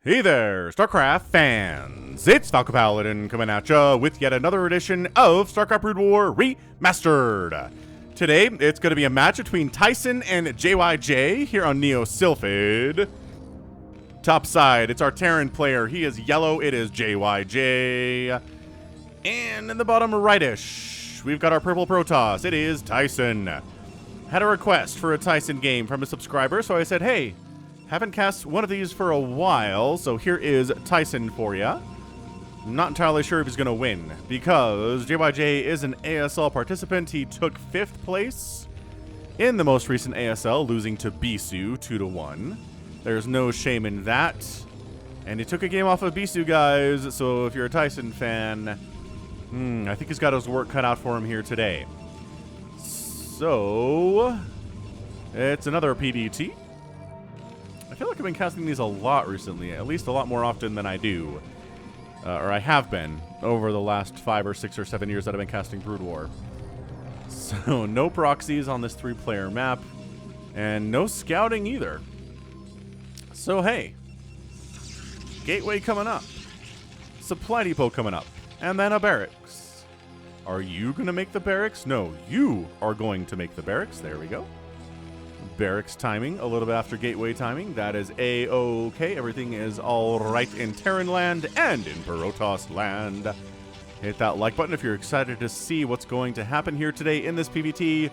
Hey there, StarCraft fans! It's Falcon Paladin coming at ya with yet another edition of StarCraft Brood War Remastered. Today, it's going to be a match between Tyson and JyJ here on Neo Sylphid. Top side, it's our Terran player. He is yellow, it is JyJ. And in the bottom rightish, we've got our purple Protoss. It is Tyson. Had a request for a Tyson game from a subscriber, so I said, hey, haven't cast one of these for a while, so here is Tyson for ya. Not entirely sure if he's going to win, because JyJ is an ASL participant. He took 5th place in the most recent ASL, losing to Bisu 2-1. There's no shame in that. And he took a game off of Bisu, guys, so if you're a Tyson fan, I think he's got his work cut out for him here today. So, it's another PDT. I feel like I've been casting these a lot recently, at least a lot more often than I do. Or I have been over the last 5 or 6 or 7 years that I've been casting Brood War. So, no proxies on this 3-player map, and no scouting either. So, hey, Gateway coming up, Supply Depot coming up, and then a barracks. Are you going to make the barracks? No, you are going to make the barracks. There we go. Barracks timing, a little bit after Gateway timing. That is A-OK. Everything is all right in Terran land and in Protoss land. Hit that like button if you're excited to see what's going to happen here today in this PvT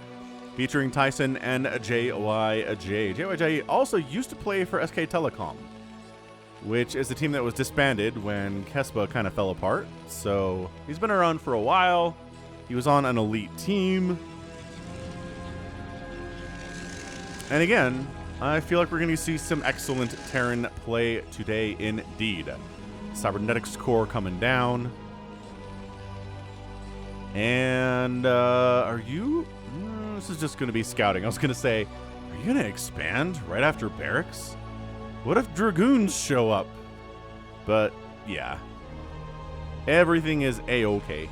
featuring Tyson and JyJ. JyJ also used to play for SK Telecom, which is the team that was disbanded when Kespa kind of fell apart. So he's been around for a while. He was on an elite team. And again, I feel like we're going to see some excellent Terran play today indeed. Cybernetics core coming down. And, are you... this is just going to be scouting. I was going to say, are you going to expand right after barracks? What if Dragoons show up? But, yeah. Everything is A-OK.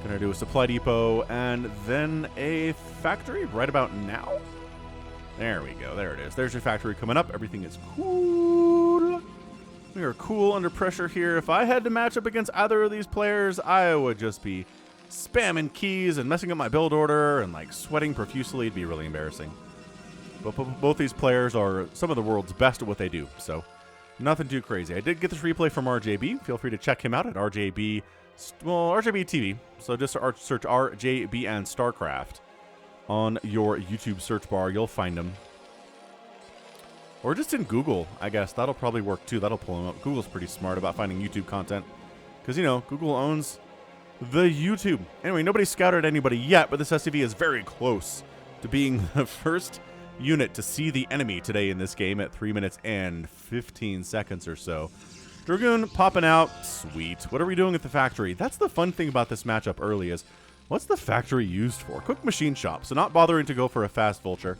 Gonna do a supply depot and then a factory right about now. There we go. There it is. There's your factory coming up. Everything is cool. We are cool under pressure here. If I had to match up against either of these players, I would just be spamming keys and messing up my build order and like sweating profusely. It'd be really embarrassing. But both these players are some of the world's best at what they do, so nothing too crazy. I did get this replay from RJB. Feel free to check him out at RJB, well, RJB TV. So just search RJB and StarCraft on your YouTube search bar. You'll find him. Or just in Google, I guess. That'll probably work too. That'll pull him up. Google's pretty smart about finding YouTube content because, you know, Google owns the YouTube. Anyway, nobody scouted anybody yet, but this SCV is very close to being the first unit to see the enemy today in this game at 3 minutes and 15 seconds or so. Dragoon popping out. Sweet. What are we doing at the factory? That's the fun thing about this matchup early is, what's the factory used for? Quick machine shop. So not bothering to go for a fast vulture.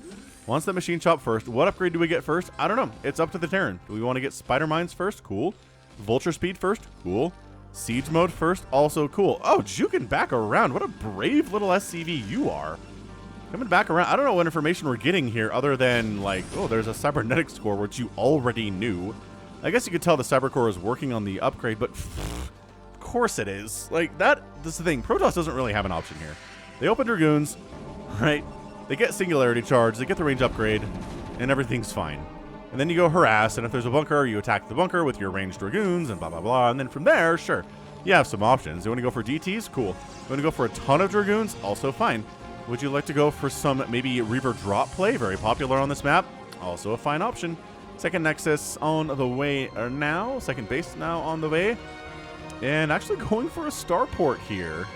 Wants the machine shop first. What upgrade do we get first? I don't know. It's up to the Terran. Do we want to get spider mines first? Cool. Vulture speed first? Cool. Siege mode first? Also cool. Oh, juking back around. What a brave little SCV you are. Coming back around. I don't know what information we're getting here other than, like, oh, there's a cybernetics core, which you already knew. I guess you could tell the cyber core is working on the upgrade, but of course it is. Like, this is the thing. Protoss doesn't really have an option here. They open Dragoons, right? They get Singularity Charge, they get the range upgrade, and everything's fine. And then you go harass, and if there's a bunker, you attack the bunker with your ranged Dragoons, and blah, blah, blah. And then from there, sure, you have some options. You want to go for DTs? Cool. You want to go for a ton of Dragoons? Also fine. Would you like to go for some maybe Reaver drop play? Very popular on this map. Also a fine option. Second Nexus on the way now. Second base now on the way. And actually going for a starport here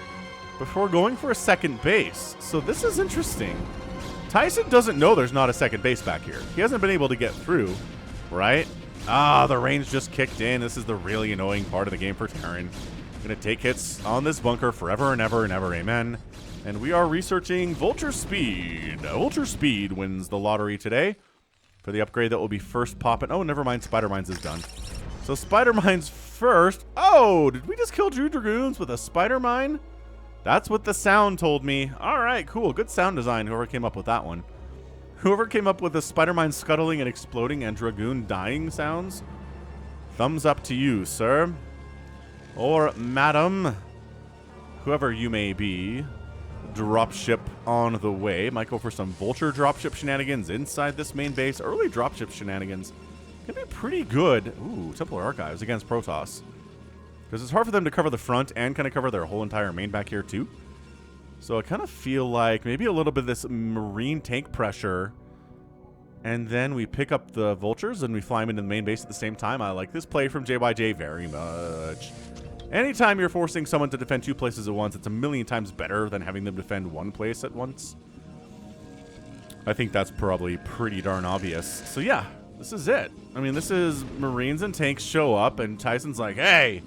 before going for a second base. So this is interesting. Tyson doesn't know there's not a second base back here. He hasn't been able to get through, right? Ah, the range just kicked in. This is the really annoying part of the game for Terran. Gonna take hits on this bunker forever and ever and ever. Amen. And we are researching Vulture Speed. Vulture Speed wins the lottery today for the upgrade that will be first popping. Oh, never mind. Spider Mines is done. So Spider Mines first. Oh, did we just kill 2 Dragoons with a Spider Mine? That's what the sound told me. All right, cool. Good sound design, whoever came up with that one. Whoever came up with the Spider Mine scuttling and exploding and Dragoon dying sounds Thumbs up to you, sir. Or madam. Whoever you may be. Dropship on the way. Might go for some vulture dropship shenanigans inside this main base. Early dropship shenanigans can be pretty good. Ooh, Templar Archives against Protoss. Because it's hard for them to cover the front and kind of cover their whole entire main back here too. So I kind of feel like maybe a little bit of this marine tank pressure. And then we pick up the vultures and we fly them into the main base at the same time. I like this play from JyJ very much. Anytime you're forcing someone to defend 2 places at once, it's a million times better than having them defend 1 place at once. I think that's probably pretty darn obvious. So yeah, this is it. I mean, this is Marines and tanks show up, and Tyson's like, hey,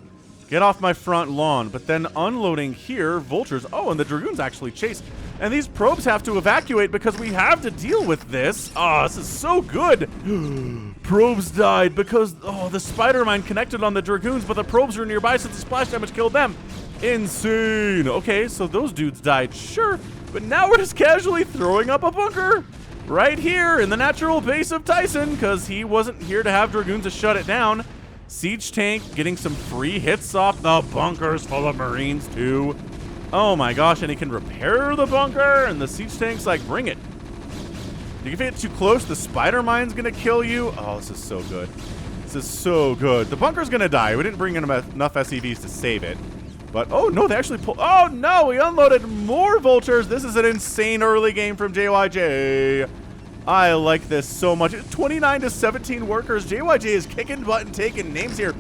get off my front lawn. But then unloading here, vultures. Oh, and the Dragoons actually chase. And these probes have to evacuate because we have to deal with this. Oh, this is so good. Probes died because, the spider mine connected on the Dragoons, but the probes were nearby since the splash damage killed them. Insane. Okay, so those dudes died, sure. But now we're just casually throwing up a bunker right here in the natural base of Tyson because he wasn't here to have Dragoons to shut it down. Siege tank getting some free hits off the bunkers full of Marines too. Oh my gosh, and he can repair the bunker, and the siege tank's like, bring it. If you get too close, the spider mine's gonna kill you. Oh, this is so good. This is so good. The bunker's gonna die. We didn't bring in enough SCVs to save it. But, oh no, they actually pulled. Oh no, we unloaded more vultures. This is an insane early game from JyJ. I like this so much. 29 to 17 workers. JyJ is kicking butt and taking names here.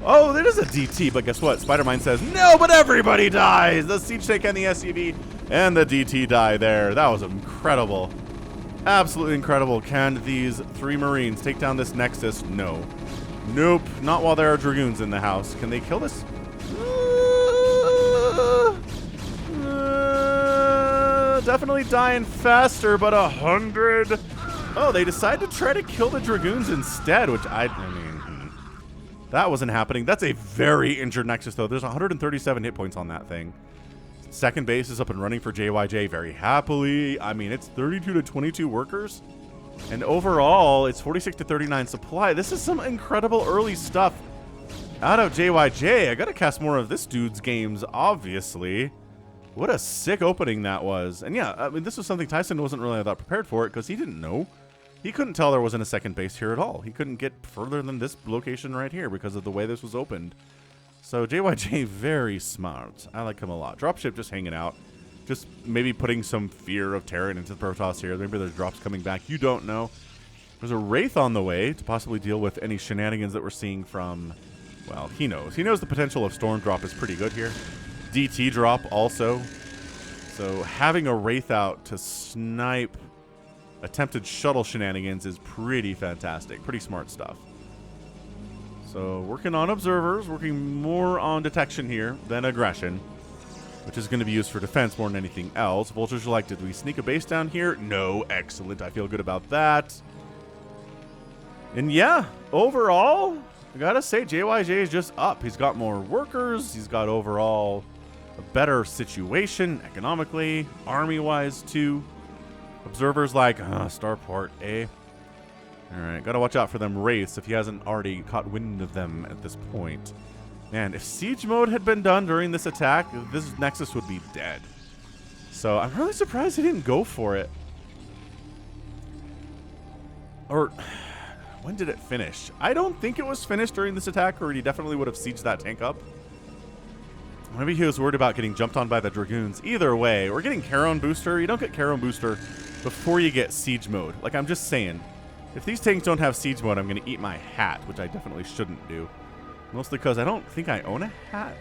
Oh, there is a DT, but guess what? Spider-Mine says, no, but everybody dies. The siege tank and the SCV and the DT die there. That was incredible. Absolutely incredible. Can these 3 Marines take down this Nexus? No. Nope. Not while there are Dragoons in the house. Can they kill this? Definitely dying faster, but 100. Oh, they decide to try to kill the Dragoons instead, which I mean, that wasn't happening. That's a very injured Nexus, though. There's 137 hit points on that thing. Second base is up and running for JyJ very happily. I mean, it's 32 to 22 workers. And overall, it's 46 to 39 supply. This is some incredible early stuff out of JyJ. I gotta cast more of this dude's games, obviously. What a sick opening that was. And yeah, I mean, this was something Tyson wasn't really that prepared for it because he didn't know. He couldn't tell there wasn't a second base here at all. He couldn't get further than this location right here because of the way this was opened. So JyJ, very smart. I like him a lot. Dropship just hanging out. Just maybe putting some fear of Terran into the Protoss here. Maybe there's drops coming back. You don't know. There's a Wraith on the way to possibly deal with any shenanigans that we're seeing from, well, he knows. He knows the potential of Storm Drop is pretty good here. DT drop also. So having a Wraith out to snipe attempted shuttle shenanigans is pretty fantastic. Pretty smart stuff. So working on observers, working more on detection here than aggression, which is going to be used for defense more than anything else. Vultures are like, did we sneak a base down here? No. Excellent. I feel good about that. And yeah, overall, I gotta say JyJ is just up. He's got more workers. He's got overall a better situation economically, army-wise too. Observers like, starport, eh? Alright, gotta watch out for them Wraiths if he hasn't already caught wind of them at this point. Man, if siege mode had been done during this attack, this Nexus would be dead. So I'm really surprised he didn't go for it. Or, when did it finish? I don't think it was finished during this attack, or he definitely would have sieged that tank up. Maybe he was worried about getting jumped on by the Dragoons. Either way, we're getting Charon Booster. You don't get Charon Booster before you get siege mode. Like, I'm just saying, if these tanks don't have siege mode, I'm going to eat my hat, which I definitely shouldn't do. Mostly because I don't think I own a hat.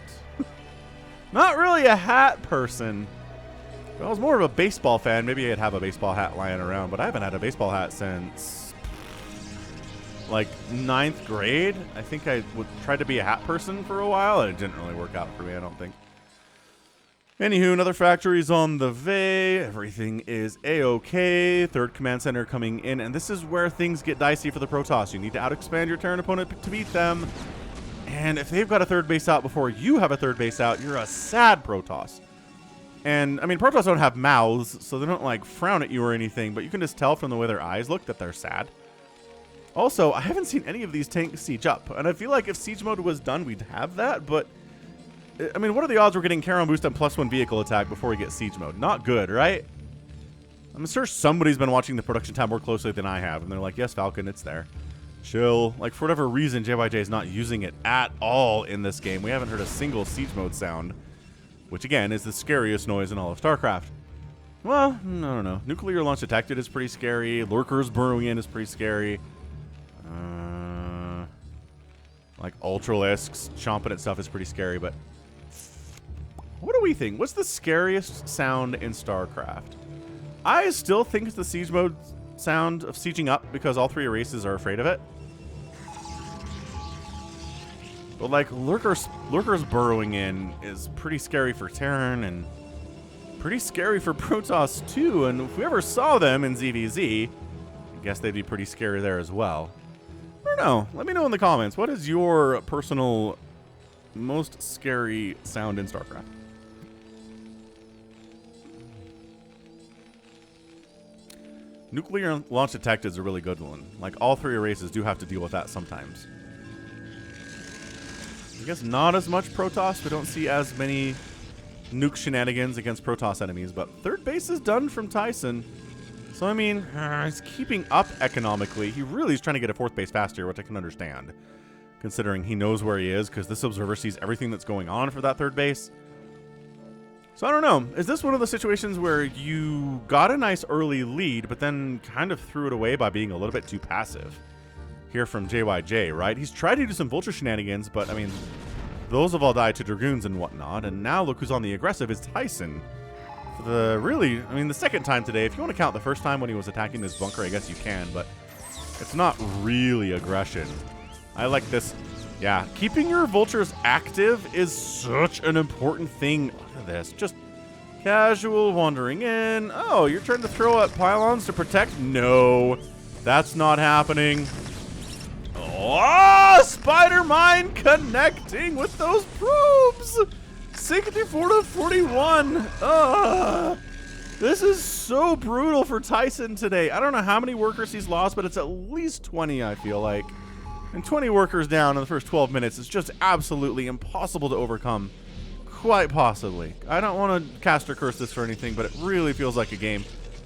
Not really a hat person. If I was more of a baseball fan, maybe I'd have a baseball hat lying around, but I haven't had a baseball hat since, like, 9th grade. I think I would try to be a hat person for a while, and it didn't really work out for me, I don't think. Anywho, another factory's on the way. Everything is A-OK. Third command center coming in, and this is where things get dicey for the Protoss. You need to out-expand your Terran opponent to beat them. And if they've got a third base out before you have a third base out, you're a sad Protoss. And, I mean, Protoss don't have mouths, so they don't, like, frown at you or anything, but you can just tell from the way their eyes look that they're sad. Also, I haven't seen any of these tanks siege up, and I feel like if siege mode was done, we'd have that, but I mean, what are the odds we're getting Charon boost and +1 vehicle attack before we get siege mode? Not good, right? I'm sure somebody's been watching the production tab more closely than I have, and they're like, yes, Falcon, it's there. Chill. Like, for whatever reason, JyJ is not using it at all in this game. We haven't heard a single siege mode sound, which, again, is the scariest noise in all of StarCraft. Well, I don't know. Nuclear launch detected is pretty scary. Lurkers burrowing in is pretty scary. Like, Ultralisks chomping at stuff is pretty scary, but what do we think? What's the scariest sound in StarCraft? I still think it's the siege mode sound of sieging up because all 3 races are afraid of it. But like lurkers burrowing in is pretty scary for Terran and pretty scary for Protoss too. And if we ever saw them in ZVZ, I guess they'd be pretty scary there as well. I don't know. Let me know in the comments. What is your personal most scary sound in StarCraft? Nuclear launch detected is a really good one. Like, all 3 races do have to deal with that sometimes. I guess not as much Protoss. We don't see as many nuke shenanigans against Protoss enemies, but 3rd base is done from Tyson. So, I mean, he's keeping up economically. He really is trying to get a 4th base faster, which I can understand, considering he knows where he is, because this observer sees everything that's going on for that 3rd base. So I don't know. Is this one of the situations where you got a nice early lead, but then kind of threw it away by being a little bit too passive? Here from JyJ, right? He's tried to do some vulture shenanigans, but I mean, those have all died to Dragoons and whatnot. And now look who's on the aggressive is Tyson. For the really, I mean, the 2nd time today. If you want to count the 1st time when he was attacking this bunker, I guess you can, but it's not really aggression. I like this. Yeah, keeping your vultures active is such an important thing. Look at this. Just casual wandering in. Oh, you're trying to throw up pylons to protect? No, that's not happening. Oh, Spider Mine connecting with those probes. 64 to 41. This is so brutal for Tyson today. I don't know how many workers he's lost, but it's at least 20, I feel like. And 20 workers down in the first 12 minutes is just absolutely impossible to overcome. Quite possibly. I don't want to cast or curse this for anything, but it really feels like a game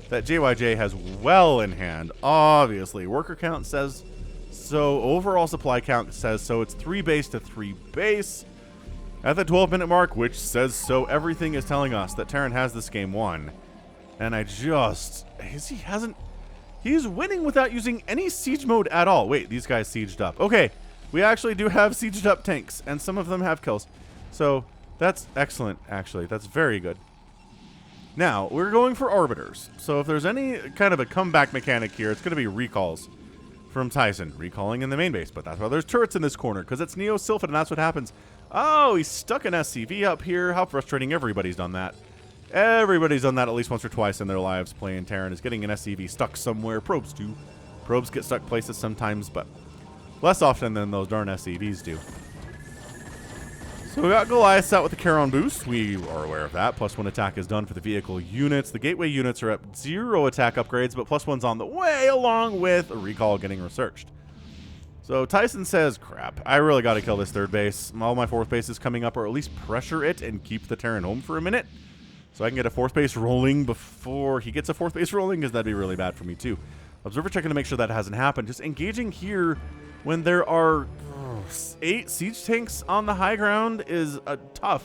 that JyJ has well in hand. Obviously, worker count says so. Overall supply count says so. It's 3 base to 3 base. At the 12-minute mark, which says so, everything is telling us that Terran has this game won. And he's winning without using any siege mode at all. Wait, these guys sieged up. Okay, we actually do have sieged up tanks, and some of them have kills. So that's excellent, actually. That's very good. Now, we're going for arbiters. So if there's any kind of a comeback mechanic here, it's going to be recalls from Tyson. Recalling in the main base, but that's why there's turrets in this corner, because it's Neo Sylphid, and that's what happens. Oh, he's stuck an SCV up here. How frustrating. Everybody's done that. Everybody's done that at least once or twice in their lives playing Terran, is getting an SCV stuck somewhere. Probes do. Probes get stuck places sometimes, but less often than those darn SCVs do. So we got Goliath out with the Charon boost. We are aware of that. +1 attack is done for the vehicle units. The gateway units are at 0 attack upgrades, but +1's on the way, along with a recall getting researched. So Tyson says, crap, I really got to kill this 3rd base. All my 4th base is coming up, or at least pressure it and keep the Terran home for a minute, so I can get a 4th base rolling before he gets a 4th base rolling, because that'd be really bad for me too. Observer checking to make sure that hasn't happened. Just engaging here when there are 8 siege tanks on the high ground is tough.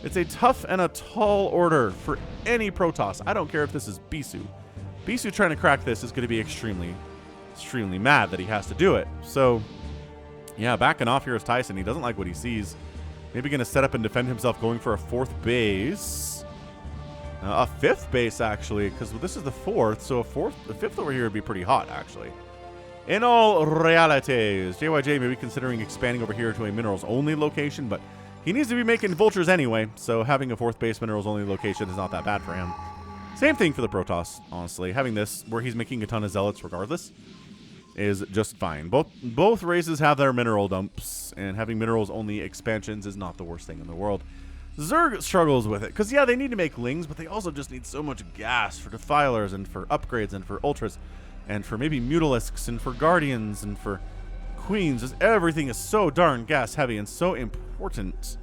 It's a tough and a tall order for any Protoss. I don't care if this is Bisu. Bisu trying to crack this is going to be extremely mad that he has to do it. So, yeah, backing off here is Tyson. He doesn't like what he sees. Maybe going to set up and defend himself, going for a 4th base. A 5th base, actually, because this is the 4th, so a 5th over here would be pretty hot, actually. In all realities, JyJ may be considering expanding over here to a minerals-only location, but he needs to be making vultures anyway, so having a 4th base minerals-only location is not that bad for him. Same thing for the Protoss, honestly. Having this, where he's making a ton of zealots regardless, is just fine. Both races have their mineral dumps, and having minerals-only expansions is not the worst thing in the world. Zerg struggles with it, because, yeah, they need to make lings, but they also just need so much gas for defilers and for upgrades and for ultras. and for maybe Mutalisks, and for Guardians, and for Queens. Just everything is so darn gas heavy and so important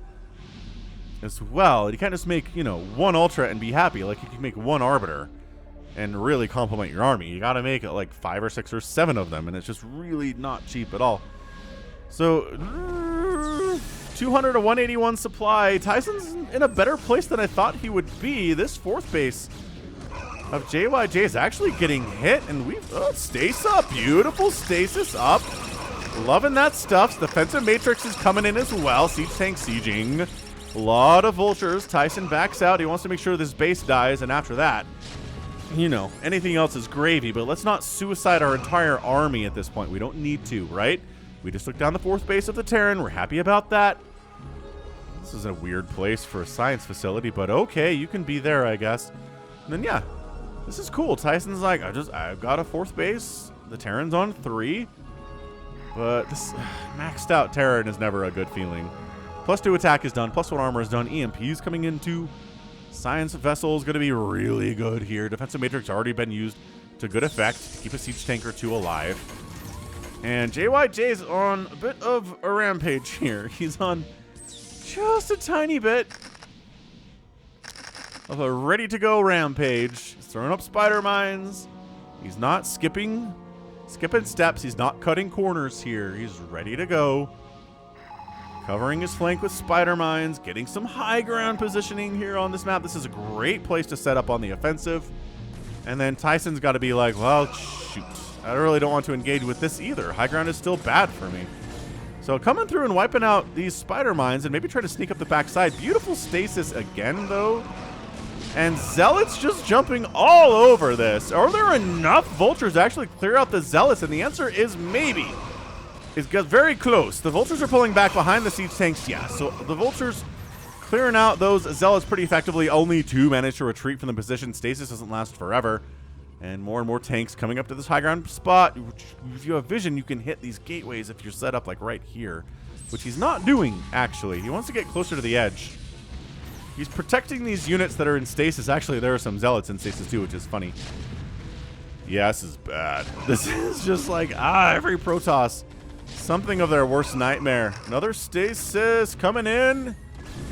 as well. You can't just make, you know, one Ultra and be happy. Like, you can make one Arbiter and really complement your army. You gotta make it like 5 or 6 or 7 of them, and it's just really not cheap at all. So 200 to 181 supply. Tyson's in a better place than I thought he would be. This 4th base of JyJ is actually getting hit, and we've stasis up. Beautiful stasis up. Loving that stuff. Defensive matrix is coming in as well. Siege tank sieging. A lot of vultures. Tyson backs out. He wants to make sure this base dies, and after that, you know, anything else is gravy. But let's not suicide our entire army at this point. We don't need to, right? We just took down the 4th base of the Terran. We're happy about that. This is a weird place for a science facility, but okay, you can be there, I guess. And then, yeah, this is cool. Tyson's like, I've got a 4th base. The Terran's on 3. But this maxed out Terran is never a good feeling. +2 attack is done. +1 armor is done. EMP's coming into. Science vessel is going to be really good here. Defensive matrix already been used to good effect to keep a siege tank or 2 alive. And JyJ's on a bit of a rampage here. He's on just a tiny bit of a ready-to-go rampage. He's throwing up spider mines. He's not skipping steps. He's not cutting corners here. He's ready to go. Covering his flank with spider mines, getting some high ground positioning here on this map. This is a great place to set up on the offensive. And then Tyson's got to be like, well, shoot. I really don't want to engage with this either. High ground is still bad for me. So coming through and wiping out these spider mines and maybe try to sneak up the backside. Beautiful stasis again, though. And Zealots just jumping all over this. Are there enough vultures to actually clear out the Zealots? And the answer is maybe. It's got very close. The vultures are pulling back behind the siege tanks. Yeah, so the vultures clearing out those Zealots pretty effectively. Only 2 managed to retreat from the position. Stasis doesn't last forever. And more tanks coming up to this high ground spot. If you have vision, you can hit these gateways if you're set up like right here. Which he's not doing, actually. He wants to get closer to the edge. He's protecting these units that are in stasis. Actually, there are some Zealots in stasis too, which is funny. Yeah, this is bad. This is just like, every Protoss. Something of their worst nightmare. Another stasis coming in.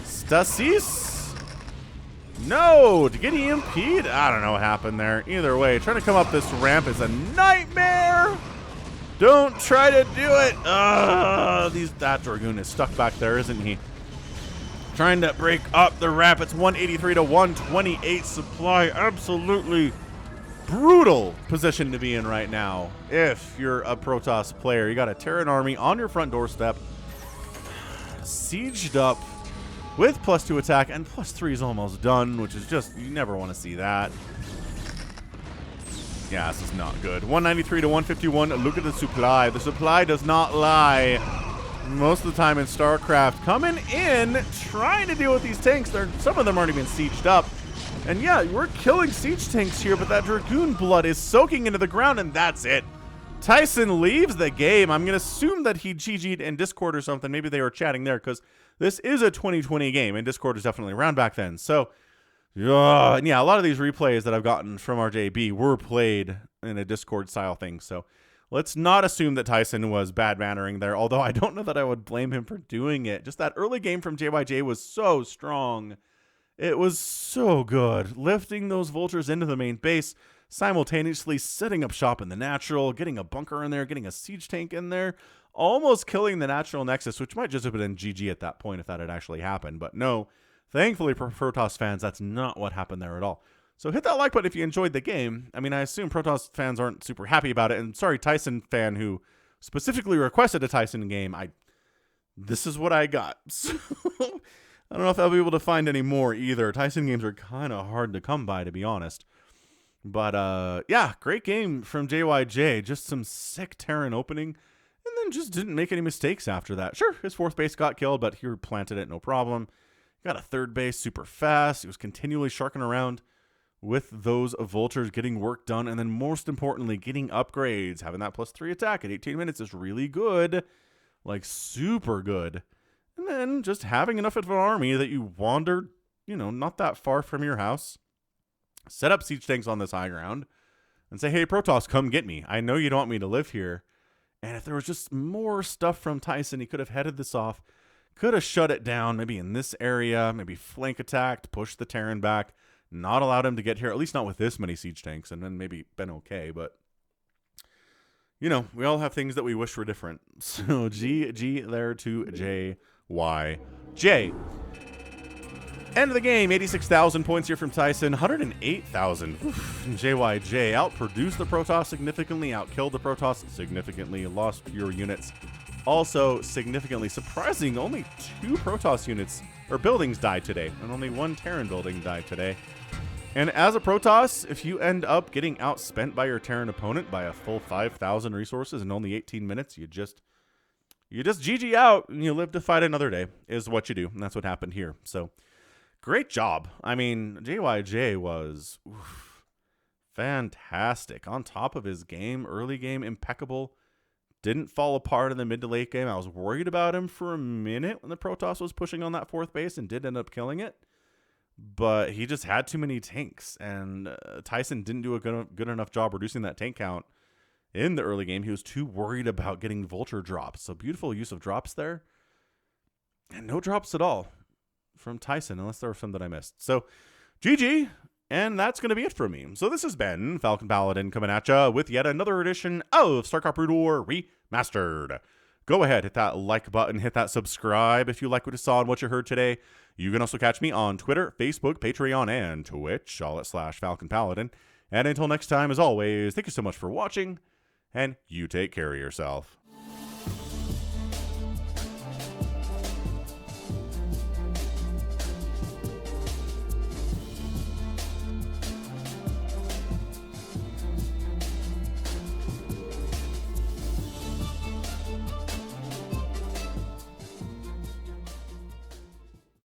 Stasis. No, to get EMP'd? I don't know what happened there. Either way, trying to come up this ramp is a nightmare. Don't try to do it. That Dragoon is stuck back there, isn't he? Trying to break up the ramp. It's 183 to 128 supply. Absolutely brutal position to be in right now. If you're a Protoss player, you got a Terran army on your front doorstep, sieged up with +2 attack, and +3 is almost done, which is just, you never want to see that. Yeah, this is not good. 193 to 151. Look at the supply. The supply does not lie. Most of the time in StarCraft, coming in, trying to deal with these tanks. Some of them aren't even sieged up. And yeah, we're killing siege tanks here, but that Dragoon blood is soaking into the ground, and that's it. Tyson leaves the game. I'm going to assume that he GG'd in Discord or something. Maybe they were chatting there, because this is a 2020 game, and Discord is definitely around back then. So, and yeah, a lot of these replays that I've gotten from RJB were played in a Discord-style thing. So let's not assume that Tyson was bad-mannering there, although I don't know that I would blame him for doing it. Just that early game from JyJ was so strong. It was so good. Lifting those vultures into the main base, simultaneously setting up shop in the natural, getting a bunker in there, getting a siege tank in there, almost killing the natural nexus, which might just have been GG at that point if that had actually happened. But no, thankfully for Protoss fans, that's not what happened there at all. So hit that like button if you enjoyed the game. I mean, I assume Protoss fans aren't super happy about it. And sorry, Tyson fan who specifically requested a Tyson game. This is what I got. So I don't know if I'll be able to find any more either. Tyson games are kind of hard to come by, to be honest. But yeah, great game from JyJ. Just some sick Terran opening. And then just didn't make any mistakes after that. Sure, his 4th base got killed, but he replanted it, no problem. Got a 3rd base super fast. He was continually sharking around with those vultures, getting work done. And then most importantly, getting upgrades. Having that +3 attack at 18 minutes is really good. Like, super good. And then just having enough of an army that you wander, not that far from your house. Set up siege tanks on this high ground. and say, hey, Protoss, come get me. I know you don't want me to live here. And if there was just more stuff from Tyson, he could have headed this off, could have shut it down, maybe in this area, maybe flank attacked, pushed the Terran back, not allowed him to get here, at least not with this many siege tanks, and then maybe been okay. But, you know, we all have things that we wish were different. So G there to JyJ. End of the game, 86,000 points here from Tyson, 108,000. JyJ outproduced the Protoss significantly, outkilled the Protoss significantly, lost fewer units. Also, significantly surprising, only 2 Protoss units or buildings died today, and only 1 Terran building died today. And as a Protoss, if you end up getting outspent by your Terran opponent by a full 5,000 resources in only 18 minutes, you just GG out and you live to fight another day, is what you do. And that's what happened here. So, great job. I mean, JyJ was fantastic. On top of his game, early game, impeccable. Didn't fall apart in the mid to late game. I was worried about him for a minute when the Protoss was pushing on that 4th base and did end up killing it. But he just had too many tanks, and Tyson didn't do a good enough job reducing that tank count in the early game. He was too worried about getting vulture drops. So beautiful use of drops there. And no drops at all from Tyson, unless there were some that I missed. So GG, and that's going to be it for me. So this has been Falcon Paladin coming at ya with yet another edition of StarCraft Brood War Remastered. Go ahead, hit that like button, hit that subscribe if you like what you saw and what you heard today. You can also catch me on Twitter, Facebook, Patreon, and Twitch, all at /Falcon Paladin. And until next time, as always, thank you so much for watching, and you take care of yourself.